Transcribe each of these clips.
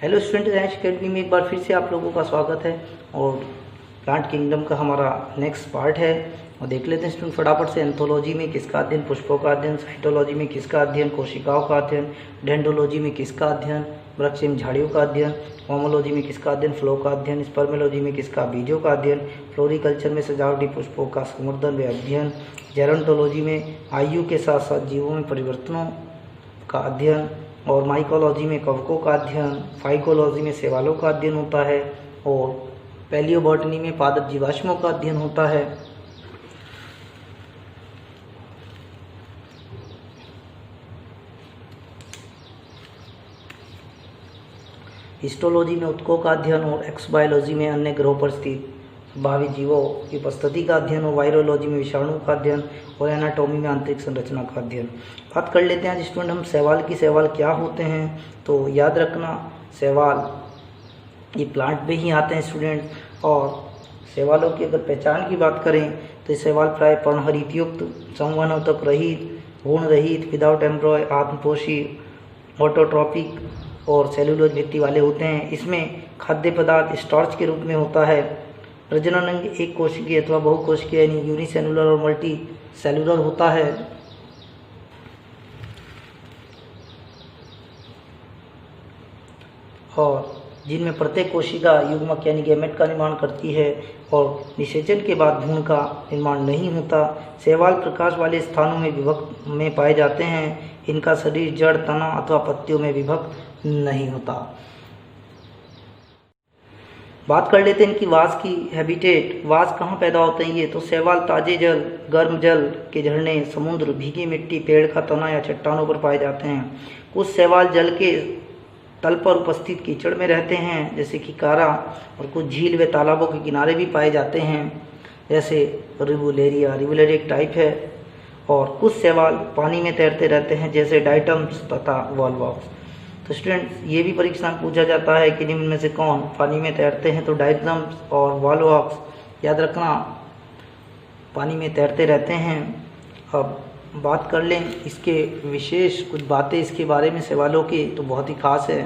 Hello student, ranch academy में एक बार फिर से आप लोगों का स्वागत है। और प्लांट किंगडम का हमारा नेक्स्ट पार्ट है और देख लेते हैं स्टूडेंट फटाफट से। एंथोलॉजी में किसका अध्ययन, पुष्पों का अध्ययन, साइटोलॉजी में किसका अध्ययन, कोशिकाओं का अध्ययन, डेंड्रोलॉजी में किसका अध्ययन, वृक्ष एवं झाड़ियों का अध्ययन, होमोलॉजी में किसका अध्ययन, फ्लो का अध्ययन, स्पर्मेलॉजी में किसका, बीजों का अध्ययन, फ्लोरिकल्चर में सजावटी पुष्पों का संवर्धन व अध्ययन, जेरोंटोलॉजी में आयु के साथ साथ जीवों में परिवर्तनों का अध्ययन, और माइकोलॉजी में कवकों का अध्ययन, फाइकोलॉजी में शैवालों का अध्ययन होता है, और पैलियोबॉटनी में पादप जीवाश्मों का अध्ययन होता है। हिस्टोलॉजी में ऊतकों का अध्ययन, और एक्सबायोलॉजी में अन्य ग्रहों पर स्थित भावी जीवों की उपस्थिति का अध्ययन, और वायरोलॉजी में विषाणु का अध्ययन, और एनाटॉमी में आंतरिक संरचना का अध्ययन। बात कर लेते हैं आज स्टूडेंट हम शैवाल क्या होते हैं। तो याद रखना, शैवाल ये प्लांट में ही आते हैं स्टूडेंट। और शैवालों की अगर पहचान की बात करें तो शैवाल प्राय पर्णहरित युक्त, संवहनोतक रहित, गुण रहित, विदाउट एम्ब्रॉय, आत्मपोषी, ऑटोट्रॉपिक और सेलुलोज भित्ति वाले होते हैं। इसमें खाद्य पदार्थ स्टार्च के रूप में होता है। प्रजनन अंग एक कोशिकीय अथवा बहुकोशिकीय यानी यूनिसेलुलर और मल्टी सेलुलर होता है। और जिनमें प्रत्येक कोशिका युग्मक यानी गैमेट का निर्माण करती है, और निषेचन के बाद भ्रूण का निर्माण नहीं होता। शैवाल प्रकाश वाले स्थानों में विभक्त में पाए जाते हैं। इनका शरीर जड़, तना अथवा पत्तियों में विभक्त नहीं होता। बात कर लेते हैं इनकी वास की हैबिटेट। वास कहाँ पैदा होते हैं ये, तो शैवाल ताजे जल, गर्म जल के झरने, समुद्र, भीगी मिट्टी, पेड़ का तना या चट्टानों पर पाए जाते हैं। कुछ शैवाल जल के तल पर उपस्थित कीचड़ में रहते हैं जैसे कि कारा, और कुछ झील व तालाबों के किनारे भी पाए जाते हैं जैसे रिबुलेरिया एक टाइप है। और कुछ शैवाल पानी में तैरते रहते हैं जैसे डाइटम्स तथा वॉलवॉक्स। तो स्टूडेंट्स ये भी परीक्षा में पूछा जाता है कि निम्न में से कौन पानी में तैरते हैं, तो डाइटम्स और वॉलवॉक्स याद रखना पानी में तैरते रहते हैं। अब बात कर लें इसके विशेष कुछ बातें इसके बारे में शैवालों की, तो बहुत ही खास है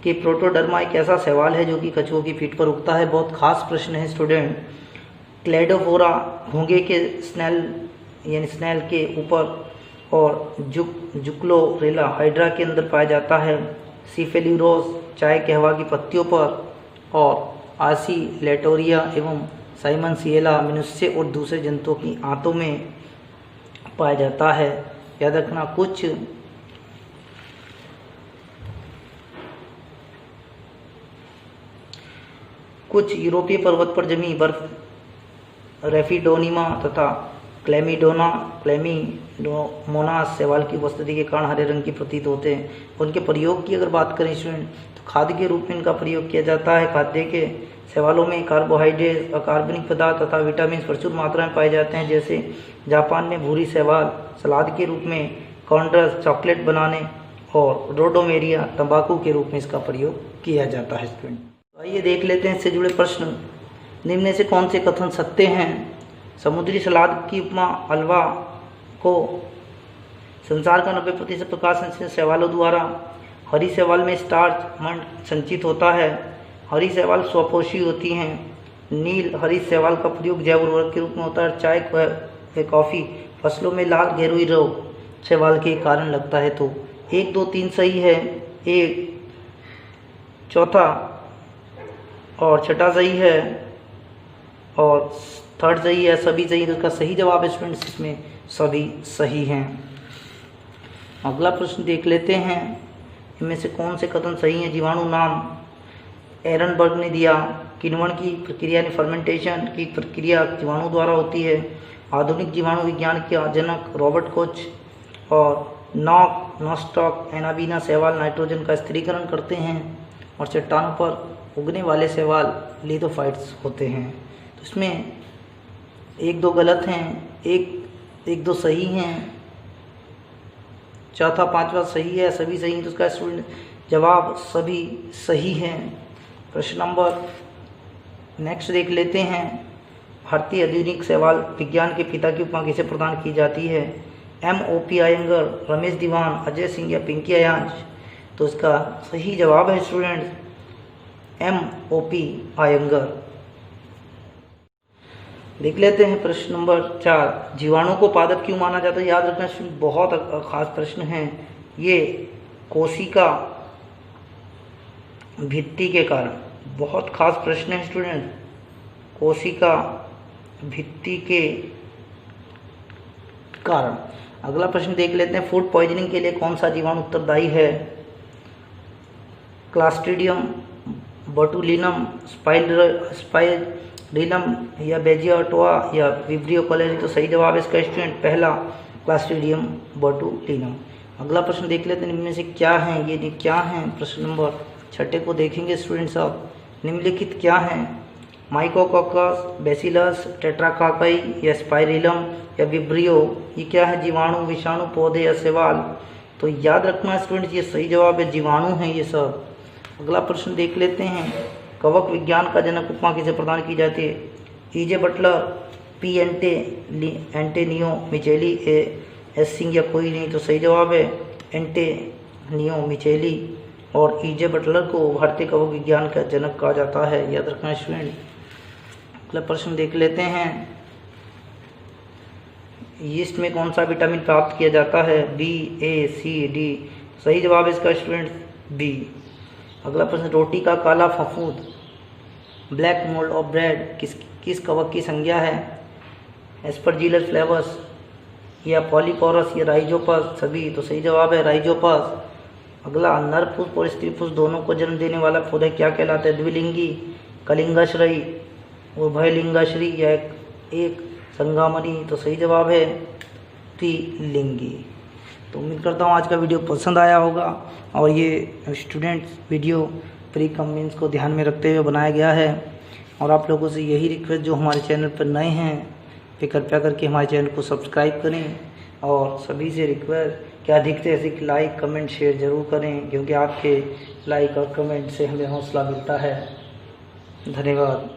कि प्रोटोडर्मा एक ऐसा शैवाल है जो कि कछुओं की पीठ पर उगता है। बहुत खास प्रश्न है स्टूडेंट। क्लेडोफोरा घोंगे के स्नेल के ऊपर, और जुक्लोरेला हाइड्रा के अंदर पाया जाता है। सिफेल्यूरोस चाय कहवा की पत्तियों पर, और आसिलेटोरिया एवं साइमनसिएला मनुष्य और दूसरे जंतुओं की आंतों में पाया जाता है। याद रखना कुछ यूरोपीय पर्वत पर जमी बर्फ रेफिडोनिमा तथा क्लेमिडोमोनास शैवाल की उपस्थिति के कारण हरे रंग की प्रतीत होते हैं। उनके प्रयोग की अगर बात करें स्टूडेंट तो खाद्य के रूप में इनका प्रयोग किया जाता है। खाद्य के शैवालों में कार्बोहाइड्रेट, अकार्बनिक पदार्थ तथा विटामिन प्रचुर मात्रा में पाए जाते हैं। जैसे जापान में भूरी शैवाल सलाद के रूप में, कॉर्नड्रस चॉकलेट बनाने, और रोडोमेरिया तंबाकू के रूप में इसका प्रयोग किया जाता है स्टूडेंट। आइए देख लेते हैं इससे जुड़े प्रश्न। निम्न में से कौन से कथन सत्य हैं। समुद्री सलाद की उपमा हलवा को संसार का 90% प्रकाश संश्लेषण शैवालों द्वारा। हरी शैवाल में स्टार्च मंड संचित होता है। हरी शैवाल स्वपोषी होती हैं। नील हरी शैवाल का प्रयोग जैव उर्वरक के रूप में होता है। चाय व कॉफ़ी फसलों में लाल घेरुई रोग शैवाल के कारण लगता है। तो 1, 2, 3 सही है, एक चौथा और छठा सही है, और थर्ड सही है, सभी सही। तो इसका सही जवाब है स्टूडेंट्स इसमें सभी सही हैं। अगला प्रश्न देख लेते हैं, इनमें से कौन से कथन सही हैं। जीवाणु नाम एरनबर्ग ने दिया। किण्वन की प्रक्रिया यानी फर्मेंटेशन की प्रक्रिया जीवाणु द्वारा होती है। आधुनिक जीवाणु विज्ञान के जनक रॉबर्ट कोच। और नॉस्टॉक एनाबीना शैवाल नाइट्रोजन का स्थिरीकरण करते हैं। और चट्टानों पर उगने वाले शैवाल लिथोफाइट्स होते हैं। तो इसमें 1, 2 गलत हैं, 1, 2 सही हैं, चौथा 5वां सही है, सभी सही हैं। तो इसका स्टूडेंट जवाब सभी सही हैं। प्रश्न नंबर नेक्स्ट देख लेते हैं। भारतीय आधुनिक शैवाल विज्ञान के पिता की उपमा किसे प्रदान की जाती है। M.O.P. अयंगर, रमेश दीवान, अजय सिंह या पिंकी अयांश। तो इसका सही जवाब है स्टूडेंट्स MOP आयंगर। देख लेते हैं प्रश्न नंबर 4, जीवाणु को पादप क्यों माना जाता है। याद रखना स्टूडेंट, बहुत खास प्रश्न है ये। कोशिका भित्ति के कारण, बहुत खास प्रश्न है स्टूडेंट, कोशिका भित्ति के कारण। अगला प्रश्न देख लेते हैं, फूड पॉइजनिंग के लिए कौन सा जीवाणु उत्तरदायी है। क्लास्ट्रीडियम, बोटुलिनम, स्पाइरिलम या बेजियाटोआ या विब्रियो कॉलेरी। तो सही जवाब है इसका स्टूडेंट पहला, क्लास्ट्रीडियम बोटुलिनम। अगला प्रश्न देख लेते हैं, इनमें से क्या है, ये क्या है। प्रश्न नंबर 6 को देखेंगे स्टूडेंट्स आप, निम्नलिखित क्या है। माइकोकॉकस, बेसिलस, टेट्राकाकाई या स्पाइरिलम या विब्रियो। ये क्या है, जीवाणु, विषाणु, पौधे या शैवाल। तो याद रखना स्टूडेंट्स ये सही जवाब है, जीवाणु है ये सब। अगला प्रश्न देख लेते हैं, कवक विज्ञान का जनक उपमा किसे प्रदान की जाती है। E.J. Butler, P. Antonio Micheli, S Singh या कोई नहीं। तो सही जवाब है एंटेनियो मिचेली। और E.J. बटलर को भारतीय कवक विज्ञान का जनक कहा जाता है, याद रखना स्टूडेंट। अगला प्रश्न देख लेते हैं, यीस्ट में कौन सा विटामिन प्राप्त किया जाता है। B, A, C, D। सही जवाब है इसका स्टूडेंट B। अगला प्रश्न, रोटी का काला फफूंद, ब्लैक मोल्ड ऑफ ब्रेड किस कवक की संज्ञा है। एस्परजिलस फ्लेवस या पॉलीपोरस या राइजोपस सभी। तो सही जवाब है राइजोपस। अगला, नर पुष्प और स्त्री पुष्प दोनों को जन्म देने वाला पौधा क्या कहलाता है। द्विलिंगी, कलिंगाश्रयी, उभयलिंगाश्री या एक संगामनी। तो सही जवाब है त्रिलिंगी। तो उम्मीद करता हूँ आज का वीडियो पसंद आया होगा, और ये students video pre cum mains को ध्यान में रखते हुए बनाया गया है। और आप लोगों से यही रिक्वेस्ट, जो हमारे चैनल पर नए हैं वे कृपया करके हमारे चैनल को सब्सक्राइब करें, और सभी से रिक्वेस्ट कि अधिक से अधिक लाइक, कमेंट, शेयर ज़रूर करें, क्योंकि आपके लाइक और कमेंट से हमें हौसला मिलता है। धन्यवाद।